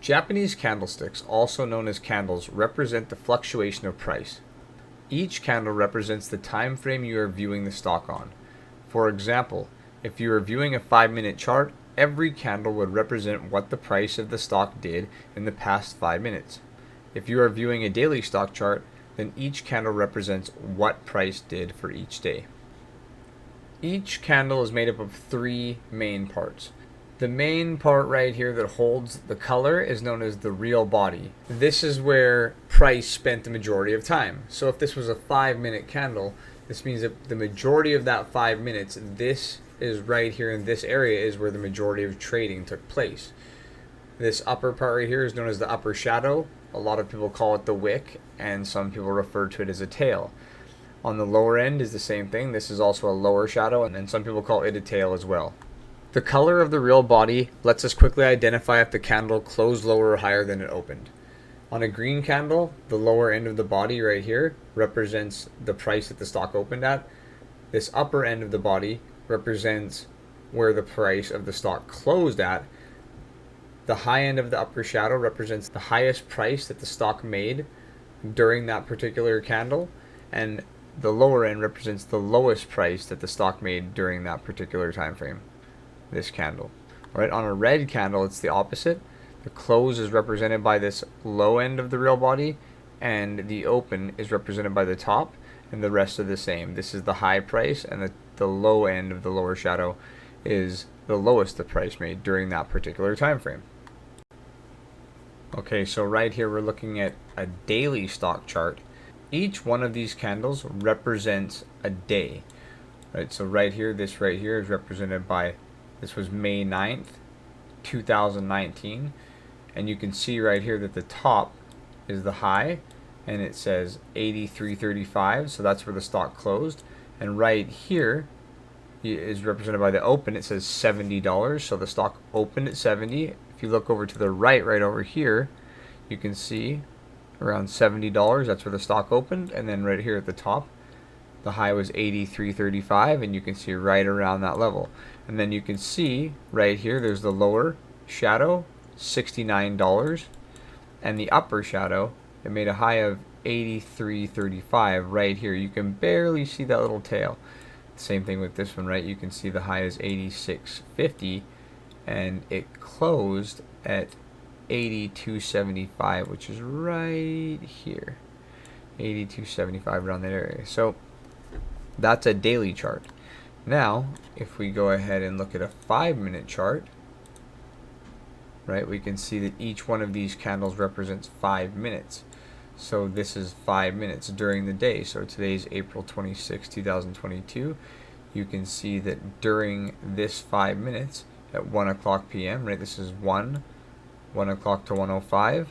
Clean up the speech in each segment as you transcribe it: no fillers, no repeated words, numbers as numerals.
Japanese candlesticks, also known as candles, represent the fluctuation of price. Each candle represents the time frame you are viewing the stock on. For example, if you are viewing a 5-minute chart, every candle would represent what the price of the stock did in the past 5 minutes. If you are viewing a daily stock chart, then each candle represents what price did for each day. Each candle is made up of 3 main parts. The main part right here that holds the color is known as the real body. This is where price spent the majority of time. So if this was a 5-minute candle, this means that the majority of that 5 minutes, this is right here in this area is where the majority of trading took place. This upper part right here is known as the upper shadow. A lot of people call it the wick, and some people refer to it as a tail. On the lower end is the same thing. This is also a lower shadow, and then some people call it a tail as well. The color of the real body lets us quickly identify if the candle closed lower or higher than it opened. On a green candle, the lower end of the body right here represents the price that the stock opened at. This upper end of the body represents where the price of the stock closed at. The high end of the upper shadow represents the highest price that the stock made during that particular candle, and the lower end represents the lowest price that the stock made during that particular time frame. This candle. All right, on a red candle, it's the opposite. The close is represented by this low end of the real body, and the open is represented by the top, and the rest are the same. This is the high price, and the low end of the lower shadow is the lowest the price made during that particular time frame. Okay, so right here we're looking at a daily stock chart. Each one of these candles represents a day. Right, so right here, this right here is represented by, this was May 9th, 2019. And you can see right here that the top is the high, and it says 83.35, so that's where the stock closed. And right here is represented by the open. It says $70, so the stock opened at 70. If you look over to the right over here, you can see around $70, that's where the stock opened. And then right here at the top, the high was 83.35, and you can see right around that level. And then you can see right here, there's the lower shadow, $69, and the upper shadow, it made a high of 83.35 right here. You can barely see that little tail. Same thing with this one, right? You can see the high is 86.50, and it closed at 82.75, which is right here. 82.75 around that area. So that's a daily chart. Now, if we go ahead and look at a 5-minute chart, right, we can see that each one of these candles represents 5 minutes. So this is 5 minutes during the day. So today's April 26, 2022. You can see that during this 5 minutes at 1 o'clock p.m., right, this is 1 o'clock to 1:05.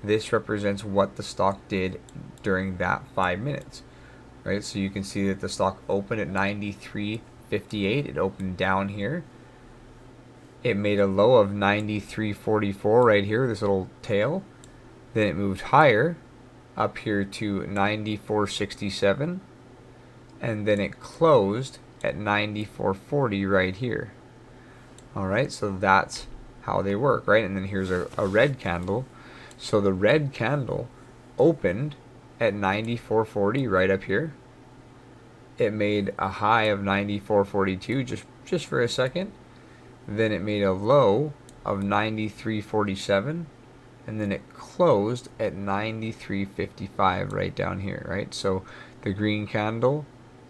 This represents what the stock did during that 5 minutes. Right, so you can see that the stock opened at 93.58. It opened down here. It made a low of 93.44 right here, this little tail. Then it moved higher up here to 94.67, and then it closed at 94.40 right here. All right, so that's how they work, right? And then here's a red candle. So the red candle opened at 94.40 right up here. It made a high of 94.42 just for a second. Then it made a low of 93.47, and then it closed at 93.55 right down here, right? So the green candle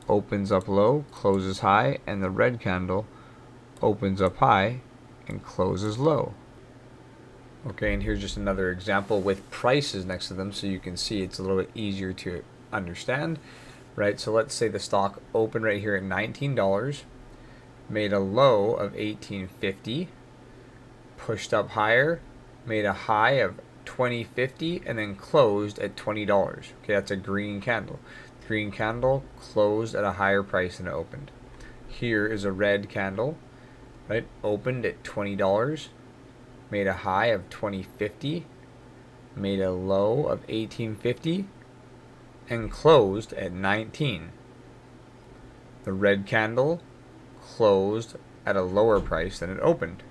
opens up low, closes high, and the red candle opens up high and closes low. Okay, and here's just another example with prices next to them so you can see it's a little bit easier to understand, right? So let's say the stock opened right here at $19, made a low of $18.50, pushed up higher, made a high of $20.50, and then closed at $20. Okay, that's a green candle. The green candle closed at a higher price than it opened. Here is a red candle, right? Opened at $20, made a high of $20.50, made a low of $18.50, and closed at $19. The red candle closed at a lower price than it opened.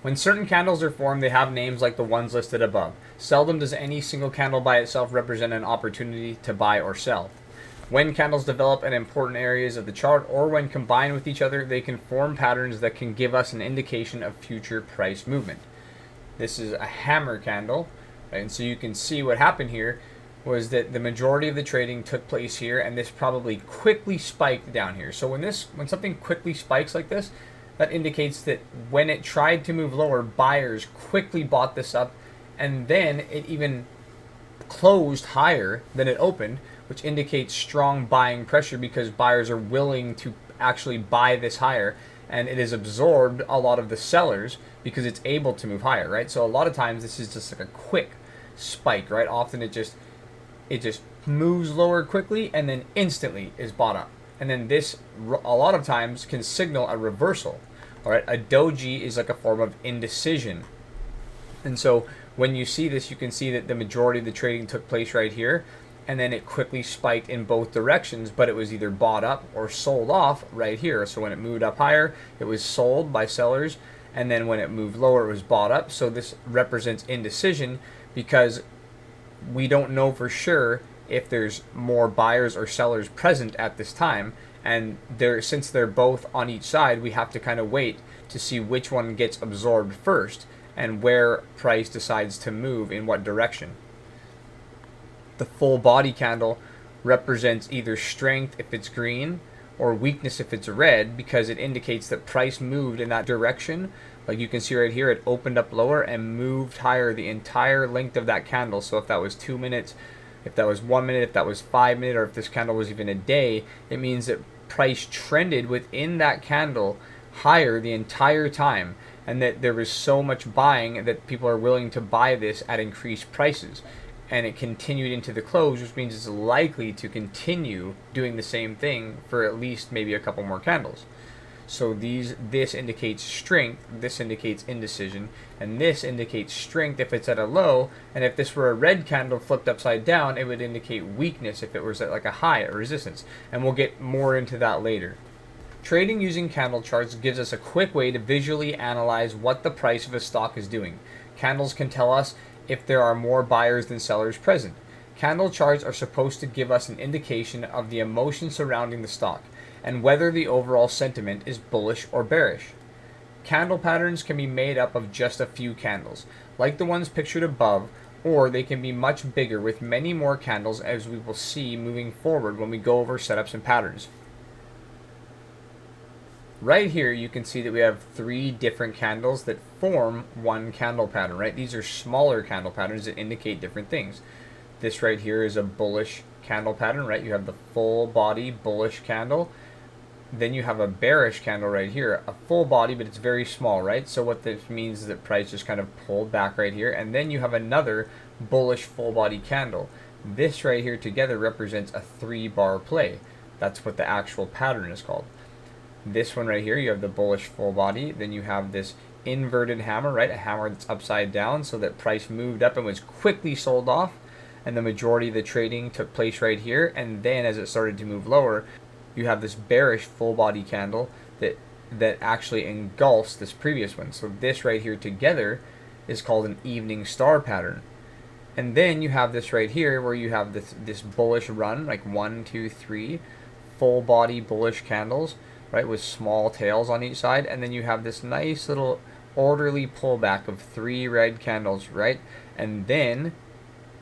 When certain candles are formed, they have names like the ones listed above. Seldom does any single candle by itself represent an opportunity to buy or sell. When candles develop in important areas of the chart or when combined with each other, they can form patterns that can give us an indication of future price movement. This is a hammer candle, right? And so you can see what happened here was that the majority of the trading took place here, and this probably quickly spiked down here. So when something quickly spikes like this, that indicates that when it tried to move lower, buyers quickly bought this up, and then it even closed higher than it opened, which indicates strong buying pressure because buyers are willing to actually buy this higher, and it has absorbed a lot of the sellers because it's able to move higher, right? So a lot of times this is just like a quick spike, right? Often it just moves lower quickly and then instantly is bought up. And then this, a lot of times, can signal a reversal. All right, a doji is like a form of indecision. And so when you see this, you can see that the majority of the trading took place right here, and then it quickly spiked in both directions, but it was either bought up or sold off right here. So when it moved up higher, it was sold by sellers, and then when it moved lower, it was bought up. So this represents indecision because we don't know for sure if there's more buyers or sellers present at this time, and since they're both on each side, we have to kind of wait to see which one gets absorbed first and where price decides to move in what direction. The full body candle represents either strength if it's green or weakness if it's red, because it indicates that price moved in that direction. Like you can see right here, it opened up lower and moved higher the entire length of that candle. So if that was 2 minutes, if that was 1 minute, if that was 5 minutes, or if this candle was even a day, it means that price trended within that candle higher the entire time, and that there was so much buying that people are willing to buy this at increased prices. And it continued into the close, which means it's likely to continue doing the same thing for at least maybe a couple more candles. So this indicates strength, this indicates indecision, and this indicates strength if it's at a low. And if this were a red candle flipped upside down, it would indicate weakness if it was at like a high or resistance. And we'll get more into that later. Trading using candle charts gives us a quick way to visually analyze what the price of a stock is doing. Candles can tell us if there are more buyers than sellers present. Candle charts are supposed to give us an indication of the emotion surrounding the stock and whether the overall sentiment is bullish or bearish. Candle patterns can be made up of just a few candles, like the ones pictured above, or they can be much bigger with many more candles, as we will see moving forward when we go over setups and patterns. Right here you can see that we have 3 different candles that form one candle pattern, right? These are smaller candle patterns that indicate different things. This right here is a bullish candle pattern, right? You have the full body bullish candle. Then you have a bearish candle right here, a full body, but it's very small, right? So what this means is that price just kind of pulled back right here. And then you have another bullish full body candle. This right here together represents a 3-bar play. That's what the actual pattern is called. This one right here, you have the bullish full body. Then you have this inverted hammer, right? A hammer that's upside down, so that price moved up and was quickly sold off. And the majority of the trading took place right here. And then as it started to move lower, you have this bearish full body candle that actually engulfs this previous one. So this right here together is called an evening star pattern. And then you have this right here where you have this bullish run, like 1, 2, 3 full body bullish candles, right, with small tails on each side. And then you have this nice little orderly pullback of 3 red candles, right? And then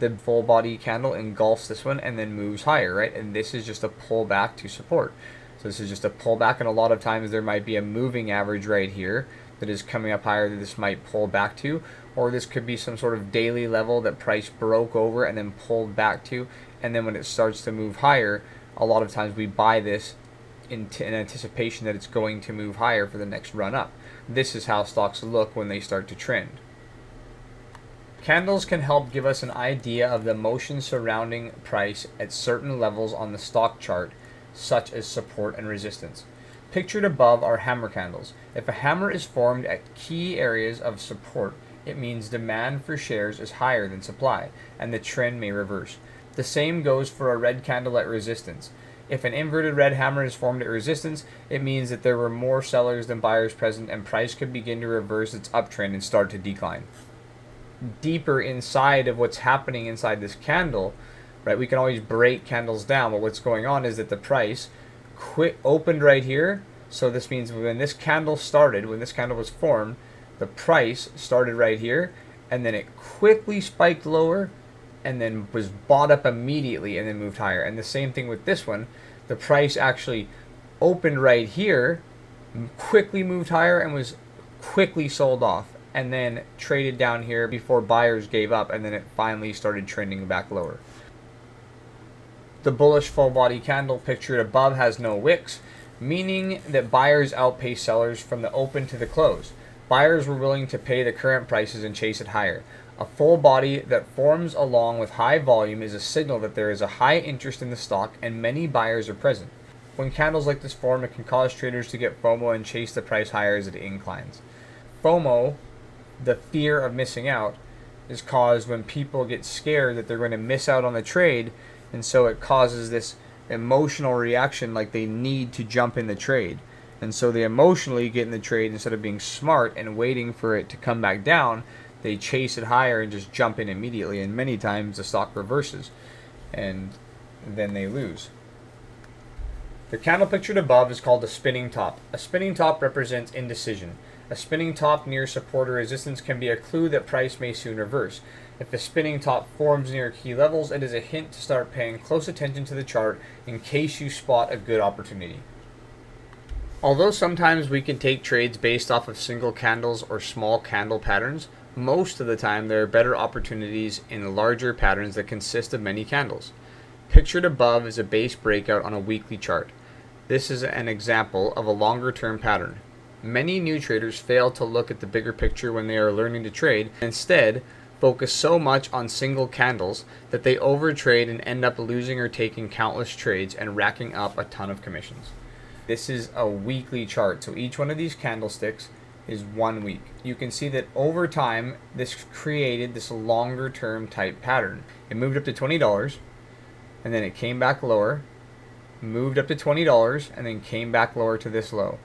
the full body candle engulfs this one and then moves higher, right? And this is just a pullback to support. So this is just a pullback, and a lot of times there might be a moving average right here that is coming up higher that this might pull back to, or this could be some sort of daily level that price broke over and then pulled back to, and then when it starts to move higher, a lot of times we buy this in anticipation that it's going to move higher for the next run up. This is how stocks look when they start to trend. Candles can help give us an idea of the motion surrounding price at certain levels on the stock chart, such as support and resistance. Pictured above are hammer candles. If a hammer is formed at key areas of support, it means demand for shares is higher than supply, and the trend may reverse. The same goes for a red candle at resistance. If an inverted red hammer is formed at resistance, it means that there were more sellers than buyers present and price could begin to reverse its uptrend and start to decline. Deeper inside of what's happening inside this candle, right, we can always break candles down, but what's going on is that the price opened right here. So this means when this candle started, when this candle was formed, the price started right here, and then it quickly spiked lower and then was bought up immediately and then moved higher. And the same thing with this one. The price actually opened right here, quickly moved higher, and was quickly sold off, and then traded down here before buyers gave up, and then it finally started trending back lower. The bullish full body candle pictured above has no wicks, meaning that buyers outpaced sellers from the open to the close. Buyers were willing to pay the current prices and chase it higher. A full body that forms along with high volume is a signal that there is a high interest in the stock and many buyers are present. When candles like this form, it can cause traders to get FOMO and chase the price higher as it inclines. FOMO, the fear of missing out, is caused when people get scared that they're going to miss out on the trade, and so it causes this emotional reaction like they need to jump in the trade. And so they emotionally get in the trade instead of being smart and waiting for it to come back down. They chase it higher and just jump in immediately, and many times the stock reverses and then they lose. The candle pictured above is called a spinning top. A spinning top represents indecision. A spinning top near support or resistance can be a clue that price may soon reverse. If a spinning top forms near key levels, it is a hint to start paying close attention to the chart in case you spot a good opportunity. Although sometimes we can take trades based off of single candles or small candle patterns, most of the time there are better opportunities in larger patterns that consist of many candles. Pictured above is a base breakout on a weekly chart. This is an example of a longer term pattern. Many new traders fail to look at the bigger picture when they are learning to trade, and instead focus so much on single candles that they overtrade and end up losing or taking countless trades and racking up a ton of commissions. This is a weekly chart, so each one of these candlesticks is 1 week. You can see that over time this created this longer term type pattern. It moved up to $20 and then it came back lower, moved up to $20 and then came back lower to this low.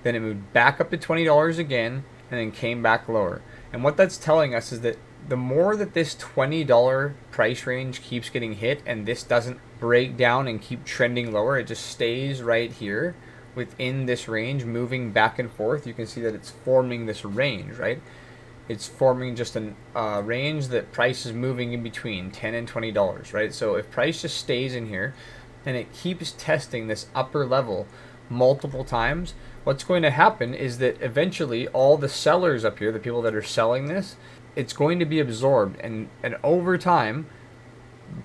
Then it moved back up to $20 again and then came back lower. And what that's telling us is that the more that this $20 price range keeps getting hit and this doesn't break down and keep trending lower, it just stays right here within this range, moving back and forth. You can see that it's forming this range, right? It's forming just a range that price is moving in between $10 and $20, right? So if price just stays in here and it keeps testing this upper level multiple times, what's going to happen is that eventually all the sellers up here, the people that are selling this, it's going to be absorbed, and over time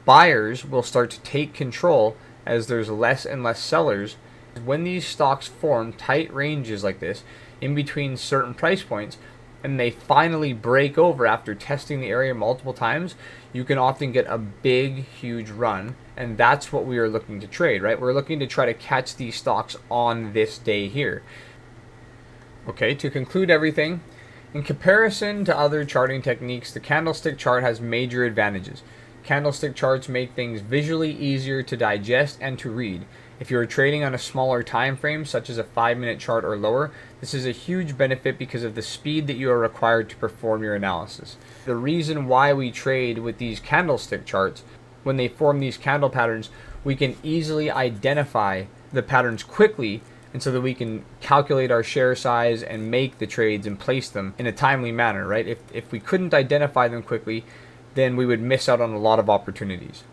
buyers will start to take control as there's less and less sellers. When these stocks form tight ranges like this in between certain price points and they finally break over after testing the area multiple times, you can often get a big, huge run, and that's what we are looking to trade, right? We're looking to try to catch these stocks on this day here. Okay, to conclude everything, in comparison to other charting techniques, the candlestick chart has major advantages. Candlestick charts make things visually easier to digest and to read. If you are trading on a smaller time frame, such as a 5-minute chart or lower, this is a huge benefit because of the speed that you are required to perform your analysis. The reason why we trade with these candlestick charts, when they form these candle patterns, we can easily identify the patterns quickly, and so that we can calculate our share size and make the trades and place them in a timely manner, right? If we couldn't identify them quickly, then we would miss out on a lot of opportunities.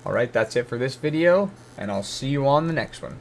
All right, that's it for this video, and I'll see you on the next one.